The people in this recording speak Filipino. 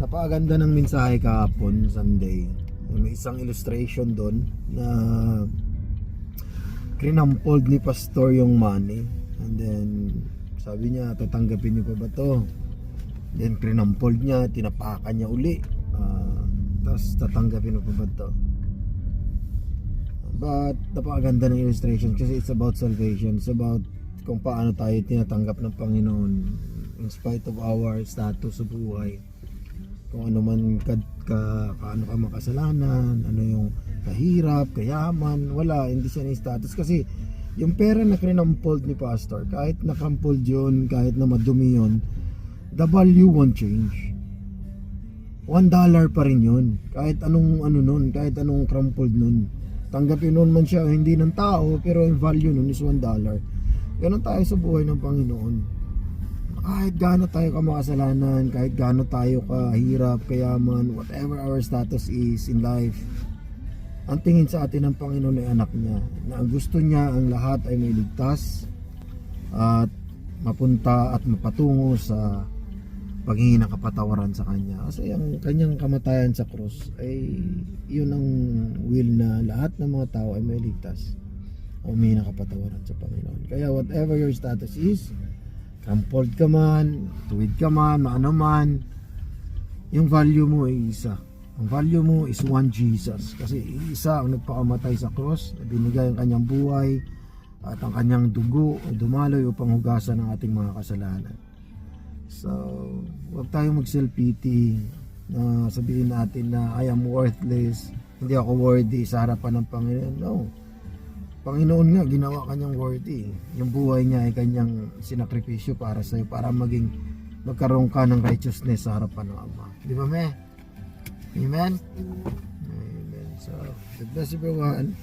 Napakaganda ng mensahe kahapon, Sunday. May isang illustration doon na kinampold ni pastor yung money. And then sabi niya, tatanggapin niyo pa ba to? Then kinampold niya, tinapakan niya uli. Tapos tatanggapin niyo pa ba to? But napakaganda ng illustration kasi it's about salvation. It's about kung paano tayo tinatanggap ng Panginoon in spite of our status sa buhay. Kung ano man kaano ka makasalanan, ano yung kahirap, kayaman, wala, hindi siya ng status. Kasi yung pera na kinampold ni pastor, kahit nakampold yun, kahit na madumi yun, the value won't change. $1 pa rin yun, kahit anong ano nun, kahit anong crumpled nun. Tanggapin nun man siya, hindi ng tao, pero yung value nun is $1. Ganon tayo sa buhay ng Panginoon. Kahit gaano tayo kamakasalanan, kahit gaano tayo kahirap, kayaman, whatever our status is in life, ang tingin sa atin ng Panginoon ay anak niya, na ang gusto niya ang lahat ay may ligtas at mapunta at mapatungo sa paghingi ng kapatawaran sa kanya. Kasi ang kanyang kamatayan sa krus ay yun ang will na lahat ng mga tao ay may ligtas, humingi ng kapatawaran sa Panginoon. Kaya whatever your status is, crumpled ka man, tuwid ka man, maano man, yung value mo ay isa. Ang value mo is one Jesus. Kasi isa ang nagpakamatay sa cross, binigay ang kanyang buhay at ang kanyang dugo ay dumaloy upang hugasan ang ating mga kasalanan. So, huwag tayong mag-self-pity na sabihin natin na I am worthless, hindi ako worthy sa harapan ng Panginoon. No. Panginoon nga, ginawa kanyang worthy. Yung buhay niya ay kanyang sinakripisyo para sa'yo, para magkaroon ka ng righteousness sa harapan ng Ama. Di ba, me? Amen? Amen. So, God bless everyone.